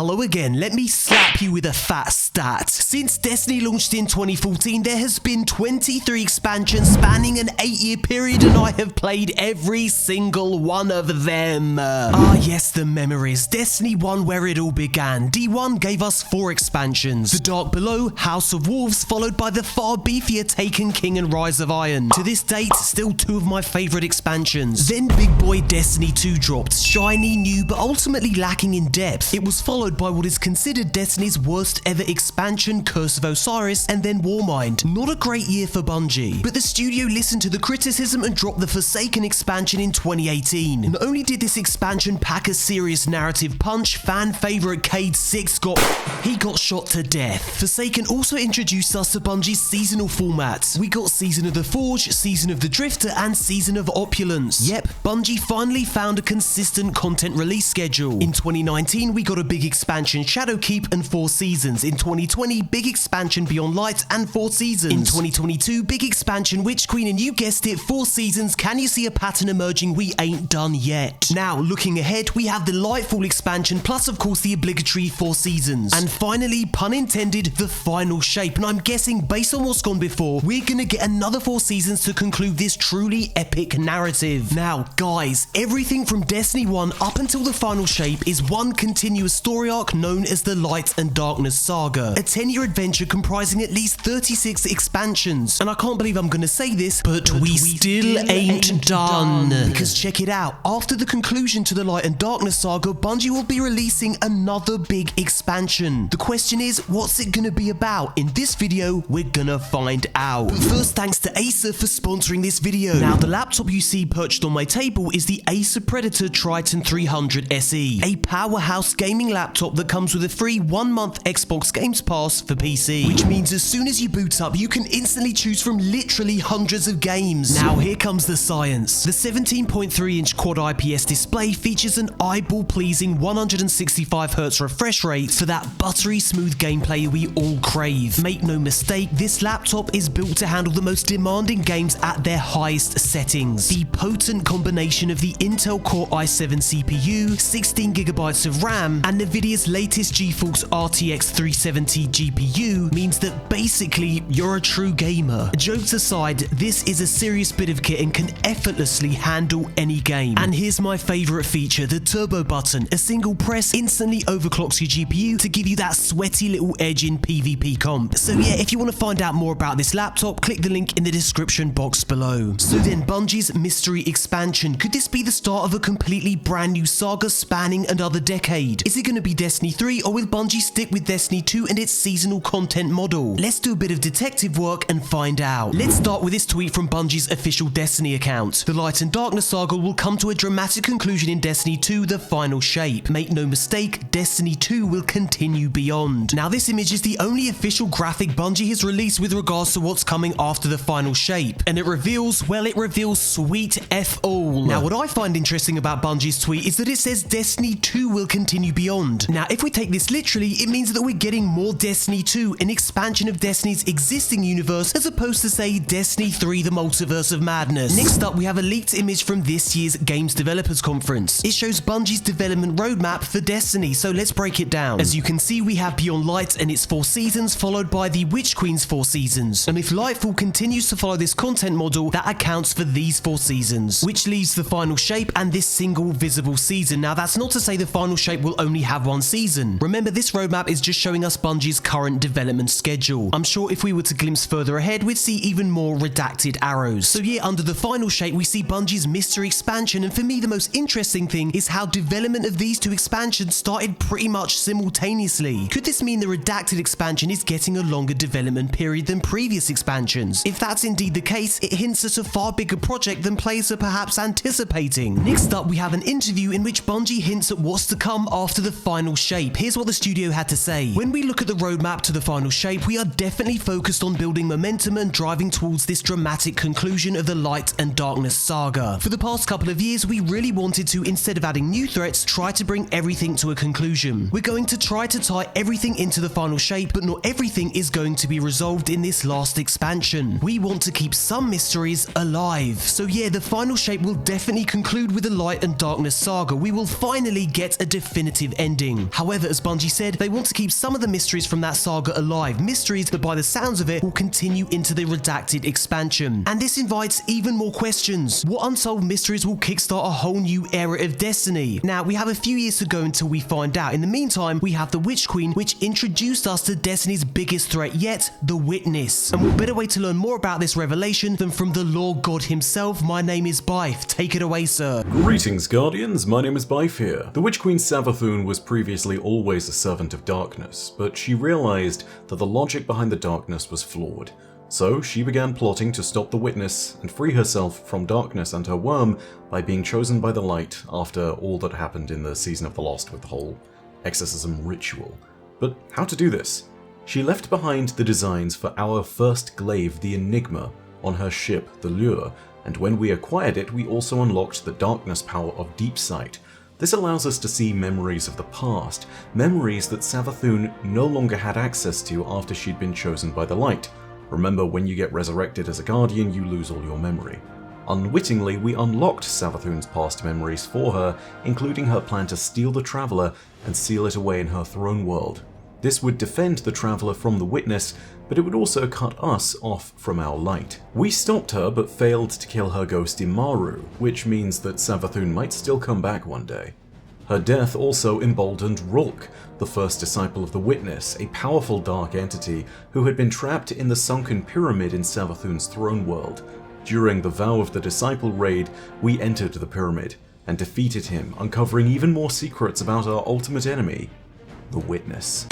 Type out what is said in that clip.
Hello again, let me slap you with a fat stat. Since Destiny launched in 2014, there has been 23 expansions spanning an 8-year period, and I have played every single one of them. Yes, the memories. Destiny 1, where it all began. D1 gave us 4 expansions. The Dark Below, House of Wolves, followed by the far beefier Taken King and Rise of Iron. To this date, still 2 of my favourite expansions. Then Big Boy Destiny 2 dropped. Shiny, new, but ultimately lacking in depth. It was followed by what is considered Destiny's worst ever expansion, Curse of Osiris, and then Warmind. Not a great year for Bungie, but the studio listened to the criticism and dropped the Forsaken expansion in 2018. Not only did this expansion pack a serious narrative punch, fan favourite Cade 6 got shot to death. Forsaken also introduced us to Bungie's seasonal formats. We got Season of the Forge, Season of the Drifter, and Season of Opulence. Yep, Bungie finally found a consistent content release schedule. In 2019, we got a big expansion, Shadowkeep, and 4 seasons. In 2020, big expansion, Beyond Light, and 4 seasons. In 2022, big expansion, Witch Queen, and you guessed it, 4 seasons. Can you see a pattern emerging? We ain't done yet. Now, looking ahead, we have the Lightfall expansion, plus of course the obligatory 4 seasons. And finally, pun intended, the final shape. And I'm guessing, based on what's gone before, we're gonna get another 4 seasons to conclude this truly epic narrative. Now, guys, everything from Destiny 1 up until the final shape is one continuous story arc known as the Light and Darkness Saga. A 10-year adventure comprising at least 36 expansions. And I can't believe I'm gonna say this, but we still ain't done. Because check it out, after the conclusion to the Light and Darkness Saga, Bungie will be releasing another big expansion. The question is, what's it gonna be about? In this video, we're gonna find out. But first, thanks to Acer for sponsoring this video. Now, the laptop you see perched on my table is the Acer Predator Triton 300 SE, a powerhouse gaming laptop that comes with a free 1-month Xbox Games Pass for PC, which means as soon as you boot up, you can instantly choose from literally hundreds of games. Now, here comes the science. The 17.3-inch quad IPS display features an eyeball-pleasing 165Hz refresh rate for that buttery smooth gameplay we all crave. Make no mistake, this laptop is built to handle the most demanding games at their highest settings. The potent combination of the Intel Core i7 CPU, 16GB of RAM, and Nvidia's latest GeForce RTX 370 GPU means that basically you're a true gamer. Jokes aside, this is a serious bit of kit and can effortlessly handle any game. And here's my favourite feature, the turbo button. A single press instantly overclocks your GPU to give you that sweaty little edge in PvP comp. So yeah, if you want to find out more about this laptop, click the link in the description box below. So then, Bungie's mystery expansion. Could this be the start of a completely brand new saga spanning another decade? Is it going to be Destiny 3, or will Bungie stick with Destiny 2 and its seasonal content model? Let's do a bit of detective work and find out. Let's start with this tweet from Bungie's official Destiny account. The Light and Darkness saga will come to a dramatic conclusion in Destiny 2, the final shape. Make no mistake, Destiny 2 will continue beyond. Now, this image is the only official graphic Bungie has released with regards to what's coming after the final shape. And it reveals, well, it reveals sweet F all. Now, what I find interesting about Bungie's tweet is that it says Destiny 2 will continue beyond. Now, if we take this literally, it means that we're getting more Destiny 2, an expansion of Destiny's existing universe, as opposed to, say, Destiny 3, the Multiverse of Madness. Next up, we have a leaked image from this year's Games Developers Conference. It shows Bungie's development roadmap for Destiny, so let's break it down. As you can see, we have Beyond Light and its 4 seasons, followed by the Witch Queen's 4 seasons. And if Lightfall continues to follow this content model, that accounts for these 4 seasons, which leaves the final shape and this single visible season. Now, that's not to say the final shape will only have 1 season. Remember, this roadmap is just showing us Bungie's current development schedule. I'm sure if we were to glimpse further ahead, we'd see even more redacted arrows. So yeah, under the final shape, we see Bungie's mystery expansion, and for me, the most interesting thing is how development of these 2 expansions started pretty much simultaneously. Could this mean the redacted expansion is getting a longer development period than previous expansions? If that's indeed the case, it hints at a far bigger project than players are perhaps anticipating. Next up, we have an interview in which Bungie hints at what's to come after the final shape. Here's what the studio had to say. When we look at the roadmap to the final shape, we are definitely focused on building momentum and driving towards this dramatic conclusion of the Light and Darkness saga. For the past couple of years, we really wanted to, instead of adding new threats, try to bring everything to a conclusion. We're going to try to tie everything into the final shape, but not everything is going to be resolved in this last expansion. We want to keep some mysteries alive. So yeah, the final shape will definitely conclude with the Light and Darkness saga. We will finally get a definitive ending. However, as Bungie said, they want to keep some of the mysteries from that saga alive, mysteries that by the sounds of it will continue into the Redacted expansion. And this invites even more questions. What unsolved mysteries will kickstart a whole new era of Destiny? Now, we have a few years to go until we find out. In the meantime, we have the Witch Queen, which introduced us to Destiny's biggest threat yet, the Witness. And what better way to learn more about this revelation than from the Lord God himself? My name is Bife. Take it away, sir. Greetings, Guardians. My name is Bife here. The Witch Queen Savathun was previously always a servant of darkness, but she realized that the logic behind the darkness was flawed. So she began plotting to stop the Witness and free herself from darkness and her worm by being chosen by the light after all that happened in the Season of the Lost with the whole exorcism ritual. But how to do this? She left behind the designs for our first glaive, the Enigma, on her ship, the Lure, and when we acquired it, we also unlocked the darkness power of Deep Sight. This allows us to see memories of the past, memories that Savathun no longer had access to after she'd been chosen by the light. Remember, when you get resurrected as a Guardian, you lose all your memory. Unwittingly, we unlocked Savathun's past memories for her, including her plan to steal the Traveler and seal it away in her throne world. This would defend the Traveler from the Witness, but it would also cut us off from our light. We stopped her, but failed to kill her ghost Imaru, which means that Savathun might still come back one day. Her death also emboldened Rulk, the first disciple of the Witness, a powerful dark entity who had been trapped in the sunken pyramid in Savathun's throne world. During the Vow of the Disciple raid, we entered the pyramid and defeated him, uncovering even more secrets about our ultimate enemy, the Witness.